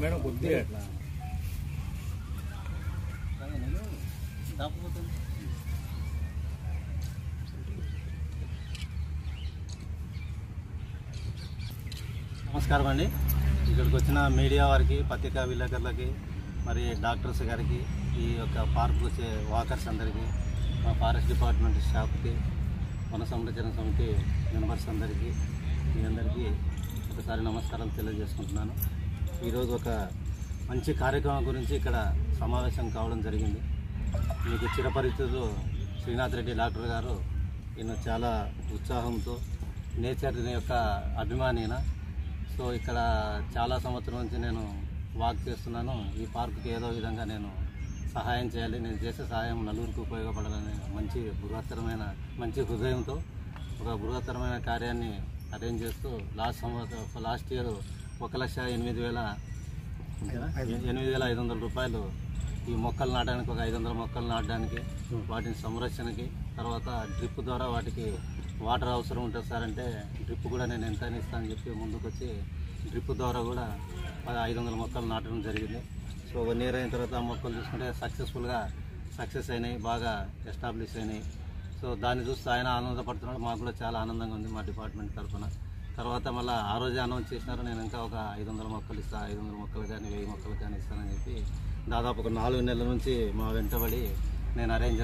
Madam కొద్దిగా నమస్కారం అండి. ఇక్కడికి వచ్చిన మీడియా వారికి, పత్రికా విలేకరులకి, మరి డాక్టర్స్ గారికి, ఈ యొక్క పార్క్ వచ్చే వాకర్స్ అందరికీ, మా ఫారెస్ట్ డిపార్ట్మెంట్ స్టాఫ్కి, వన సంరక్షణ సమితి మెంబర్స్ అందరికీ, మీ అందరికీ ఒకసారి నమస్కారం తెలియజేసుకుంటున్నాను. ఈరోజు ఒక మంచి కార్యక్రమం గురించి ఇక్కడ సమావేశం కావడం జరిగింది. మీకు చిరపరిచితులు శ్రీనాథ్ రెడ్డి డాక్టర్ గారు, ఈయన చాలా ఉత్సాహంతో నేచర్ యొక్క అభిమానిన. సో ఇక్కడ చాలా సంవత్సరం నుంచి నేను వాక్ చేస్తున్నాను. ఈ పార్కుకి ఏదో విధంగా నేను సహాయం చేయాలి, నేను చేసే సహాయం నలుగురికి ఉపయోగపడాలని మంచి హృదయంతో ఒక బృహత్తరమైన కార్యాన్ని అరేంజ్ చేస్తూ లాస్ట్ ఇయర్ 1,08,500 రూపాయలు ఈ మొక్కలు నాటడానికి, ఒక 500 మొక్కలు నాటడానికి, వాటిని సంరక్షణకి, తర్వాత డ్రిప్ ద్వారా వాటికి వాటర్ అవసరం ఉంటుంది సార్ అంటే డ్రిప్ కూడా నేను ఎంత ఇస్తానని చెప్పి ముందుకు వచ్చి డ్రిప్ ద్వారా కూడా 500 మొక్కలు నాటడం జరిగింది. సో 1 ఇయర్ అయిన తర్వాత ఆ మొక్కలు చూసుకుంటే సక్సెస్ అయినాయి, బాగా ఎస్టాబ్లిష్ అయినాయి. సో దాన్ని చూస్తే ఆయన ఆనందపడుతున్నాడు, మాకు కూడా చాలా ఆనందంగా ఉంది మా డిపార్ట్మెంట్ తరఫున. తర్వాత మళ్ళీ ఆ రోజే అనౌన్స్ చేసినారు, నేను ఇంకా ఒక 500 మొక్కలు ఇస్తాను, 500 మొక్కలు కానీ 1000 మొక్కలు కానీ ఇస్తానని చెప్పి దాదాపు ఒక 4 నెలల నుంచి మా వెంటబడి నేను అరేంజ్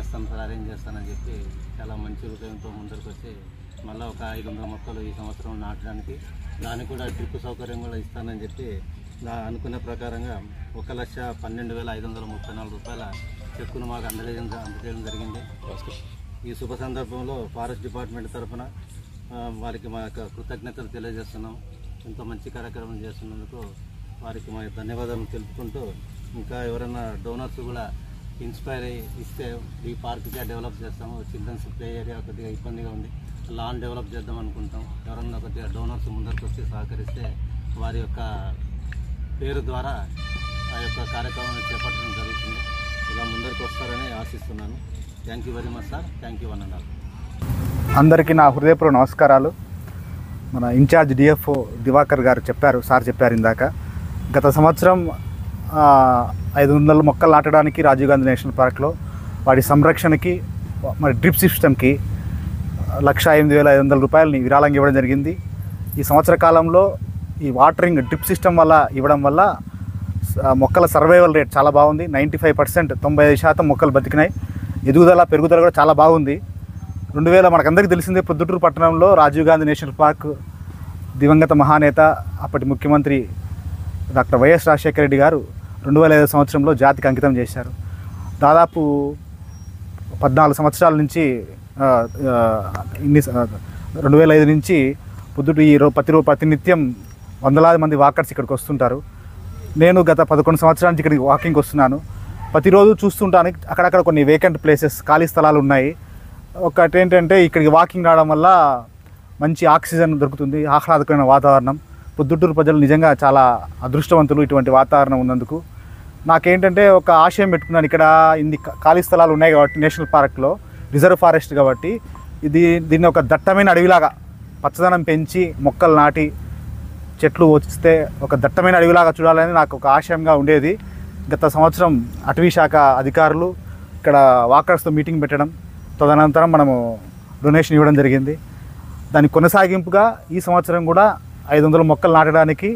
చేస్తానని చెప్పి చాలా మంచి హృదయంతో ముందరికి వచ్చి మళ్ళీ ఒక 500 మొక్కలు ఈ సంవత్సరం నాటడానికి, దానికి కూడా డ్రిప్ సౌకర్యం కూడా ఇస్తానని చెప్పి అనుకునే ప్రకారంగా 1,12,534 రూపాయల చెక్కును మాకు అందజేయడం జరిగింది. ఈ శుభ సందర్భంలో ఫారెస్ట్ డిపార్ట్మెంట్ తరఫున వారికి మా యొక్క కృతజ్ఞతలు తెలియజేస్తున్నాం. ఇంత మంచి కార్యక్రమం చేస్తున్నందుకు వారికి మా ధన్యవాదాలు తెలుపుకుంటూ, ఇంకా ఎవరైనా డోనర్స్ కూడా ఇన్స్పైర్ అయ్యి ఇస్తే ఈ పార్క్గా డెవలప్ చేస్తాము. చిల్డ్రన్స్ ప్లే ఏరియా కొద్దిగా ఇబ్బందిగా ఉంది, లాన్ డెవలప్ చేద్దాం అనుకుంటాం. ఎవరన్నా కొద్దిగా డోనర్స్ ముందరికి వచ్చి సహకరిస్తే వారి యొక్క పేరు ద్వారా ఆ యొక్క కార్యక్రమాన్ని చేపట్టడం జరుగుతుంది. ఇలా ముందరికి వస్తారని ఆశిస్తున్నాను. Thank you very much sir. Thank you అన్నారు. అందరికీ నా హృదయపూర్వక నమస్కారాలు. మన ఇన్ఛార్జ్ డిఎఫ్ఓ దివాకర్ గారు సార్ చెప్పారు ఇందాక, గత సంవత్సరం 500 మొక్కలు నాటడానికి రాజీవ్ గాంధీ నేషనల్ పార్క్లో, వాటి సంరక్షణకి, మరి డ్రిప్ సిస్టమ్కి 1,08,500 రూపాయలని విరాళంగా ఇవ్వడం జరిగింది. ఈ సంవత్సర కాలంలో ఈ వాటరింగ్ డ్రిప్ సిస్టమ్ వల్ల ఇవ్వడం వల్ల మొక్కల సర్వైవల్ రేట్ చాలా బాగుంది. 95%, 95% మొక్కలు బతికినాయి. పెరుగుదల కూడా చాలా బాగుంది. 2000 మనకందరికీ తెలిసిందే, ప్రొద్దుటూరు పట్టణంలో రాజీవ్ గాంధీ నేషనల్ పార్క్ దివంగత మహానేత అప్పటి ముఖ్యమంత్రి డాక్టర్ వైఎస్ రాజశేఖర రెడ్డి గారు 2005 సంవత్సరంలో జాతికి అంకితం చేశారు. దాదాపు 14 సంవత్సరాల నుంచి 2005 నుంచి ప్రతినిత్యం వందలాది మంది వాకర్స్ ఇక్కడికి వస్తుంటారు. నేను గత 11 సంవత్సరాల నుంచి ఇక్కడికి వాకింగ్ వస్తున్నాను. ప్రతిరోజు చూస్తుంటాను అక్కడక్కడ కొన్ని వేకెంట్ ప్లేసెస్, ఖాళీ స్థలాలు ఉన్నాయి. ఒకటి ఏంటంటే, ఇక్కడికి వాకింగ్ రావడం వల్ల మంచి ఆక్సిజన్ దొరుకుతుంది, ఆహ్లాదకరమైన వాతావరణం. ప్రొద్దుటూరు ప్రజలు నిజంగా చాలా అదృష్టవంతులు ఇటువంటి వాతావరణం ఉన్నందుకు. నాకేంటంటే ఒక ఆశయం పెట్టుకున్నాను, ఇక్కడ ఇన్ని ఖాళీ స్థలాలు ఉన్నాయి కాబట్టి నేషనల్ పార్క్లో, రిజర్వ్ ఫారెస్ట్ కాబట్టి దీన్ని ఒక దట్టమైన అడవిలాగా పచ్చదనం పెంచి మొక్కలు నాటి చెట్లు వస్తే ఒక దట్టమైన అడవిలాగా చూడాలని నాకు ఒక ఆశయంగా ఉండేది. గత సంవత్సరం అటవీ శాఖ అధికారులు ఇక్కడ వాకర్స్తో మీటింగ్ పెట్టడం, తదనంతరం మనము డొనేషన్ ఇవ్వడం జరిగింది. దాని కొనసాగింపుగా ఈ సంవత్సరం కూడా 500 మొక్కలు నాటడానికి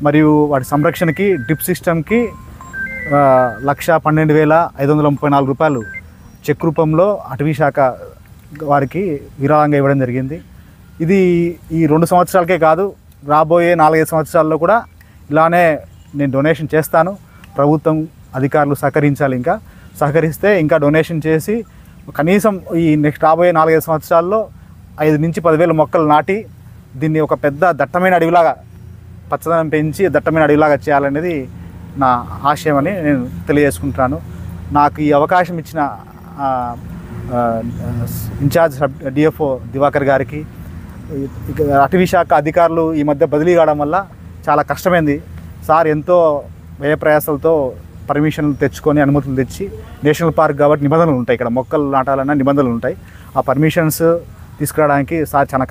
మరియు వాటి సంరక్షణకి, డ్రిప్ సిస్టమ్కి 1,12,534 రూపాయలు చెక్ రూపంలో అటవీ శాఖ వారికి విరాళంగా ఇవ్వడం జరిగింది. ఇది ఈ 2 సంవత్సరాలకే కాదు, రాబోయే 4-5 సంవత్సరాల్లో కూడా ఇలానే నేను డొనేషన్ చేస్తాను. ప్రభుత్వం అధికారులు సహకరిస్తే ఇంకా డొనేషన్ చేసి కనీసం ఈ నెక్స్ట్ రాబోయే 4-5 సంవత్సరాల్లో 5,000-10,000 మొక్కలు నాటి దీన్ని ఒక పెద్ద దట్టమైన అడవిలాగా, పచ్చదనం పెంచి దట్టమైన అడవిలాగా చేయాలనేది నా ఆశయం అని నేను తెలియజేసుకుంటున్నాను. నాకు ఈ అవకాశం ఇచ్చిన ఇన్ఛార్జ్ డిఎఫ్ఓ దివాకర్ గారికి, అటవీ శాఖ అధికారులు ఈ మధ్య బదిలీ కావడం వల్ల చాలా కష్టమైంది. సార్ ఎంతో వ్యయప్రయాసాలతో పర్మిషన్లు తెచ్చుకొని, అనుమతులు తెచ్చి, నేషనల్ పార్క్ కాబట్టి నిబంధనలు ఉంటాయి, ఇక్కడ మొక్కలు నాటాలన్న నిబంధనలు ఉంటాయి. ఆ పర్మిషన్స్ తీసుకురావడానికి సార్ చాలా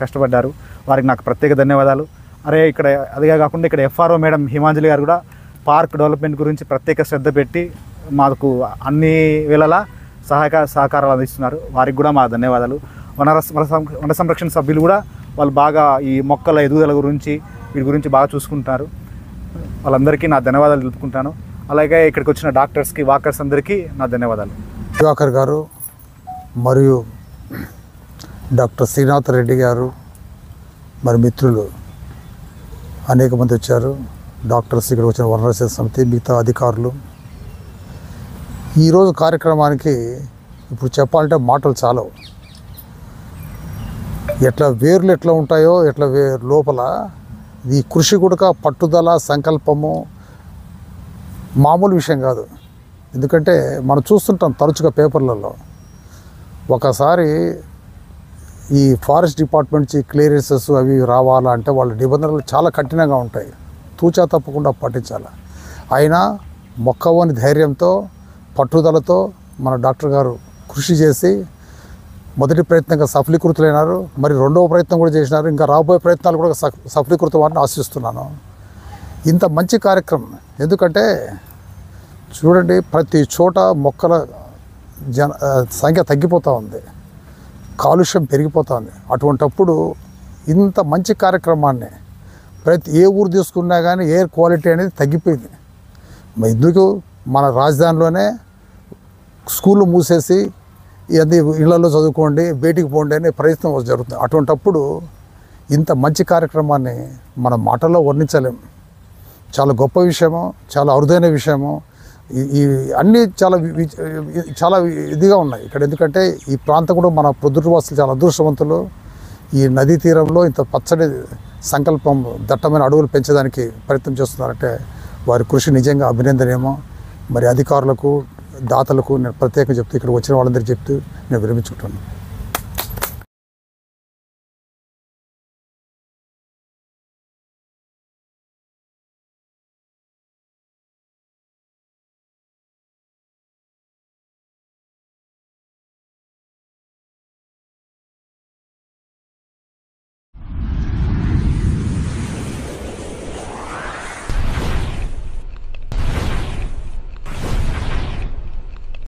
కష్టపడ్డారు. వారికి నాకు ప్రత్యేక ధన్యవాదాలు. ఇక్కడ అదిగా కాకుండా ఇక్కడ FRO మేడం హిమాంజలి గారు కూడా పార్క్ డెవలప్మెంట్ గురించి ప్రత్యేక శ్రద్ధ పెట్టి మాకు అన్ని వేళలా సహకారాలు అందిస్తున్నారు. వారికి కూడా మా ధన్యవాదాలు. వన సంరక్షణ సభ్యులు కూడా వాళ్ళు బాగా ఈ మొక్కల ఎదుగుదల గురించి వీటి గురించి బాగా చూసుకుంటారు. వాళ్ళందరికీ నా ధన్యవాదాలు తెలుపుకుంటాను. అలాగే ఇక్కడికి వచ్చిన డాక్టర్స్కి, వాకర్స్ అందరికీ నా ధన్యవాదాలు. దివాకర్ గారు మరియు డాక్టర్ శ్రీనాథ్ రెడ్డి గారు మరి మిత్రులు అనేక మంది వచ్చారు. డాక్టర్స్ ఇక్కడ వచ్చిన వనరక్షణ సమితి, మిగతా అధికారులు. ఈరోజు కార్యక్రమానికి ఇప్పుడు చెప్పాలంటే మాటలు చాలవు. ఎట్లా వేర్లు ఎట్లా ఉంటాయో ఎట్లా లోపల ఈ కృషి కూడా పట్టుదల, సంకల్పము మామూలు విషయం కాదు. ఎందుకంటే మనం చూస్తుంటాం తరచుగా పేపర్లలో. ఒకసారి ఈ ఫారెస్ట్ డిపార్ట్మెంట్ నుంచి క్లియరెన్సెస్ అవి రావాలంటే వాళ్ళ నిబంధనలు చాలా కఠినంగా ఉంటాయి. తూచా తప్పకుండా పాటించాలి. అయినా మొక్కవని ధైర్యంతో, పట్టుదలతో మన డాక్టర్ గారు కృషి చేసి మొదటి ప్రయత్నంగా సఫలీకృతులైనారు. మరి రెండవ ప్రయత్నం కూడా చేసినారు. ఇంకా రాబోయే ప్రయత్నాలు కూడా సఫలీకృతమని ఆశిస్తున్నాను. ఇంత మంచి కార్యక్రమం. ఎందుకంటే చూడండి, ప్రతి చోట మొక్కల సంఖ్య తగ్గిపోతూ ఉంది, కాలుష్యం పెరిగిపోతూ ఉంది. అటువంటప్పుడు ఇంత మంచి కార్యక్రమాన్ని ఏ ఊరు తీసుకున్నా కానీ ఎయిర్ క్వాలిటీ అనేది తగ్గిపోయింది. ఎందుకు మన రాజధానిలోనే స్కూళ్ళు మూసేసి అది ఇళ్లలో చదువుకోండి, బయటికి పోండి అనే ప్రయత్నం జరుగుతుంది. అటువంటప్పుడు ఇంత మంచి కార్యక్రమాన్ని మన మాటల్లో వర్ణించలేం. చాలా గొప్ప విషయము, చాలా అరుదైన విషయము. ఈ అన్నీ చాలా ఇదిగా ఉన్నాయి ఇక్కడ. ఎందుకంటే ఈ ప్రాంతం కూడా మన ప్రొద్దుటవాసులు చాలా అదృష్టవంతులు. ఈ నదీ తీరంలో ఇంత పచ్చడి సంకల్పం, దట్టమైన అడవులు పెంచడానికి ప్రయత్నం చేస్తున్నారంటే వారి కృషి నిజంగా అభినందనీయమో. మరి అధికారులకు, దాతలకు నేను ప్రత్యేకంగా చెప్తూ, ఇక్కడ వచ్చిన వాళ్ళందరికీ చెప్తూ నేను విరమించుకుంటున్నాను.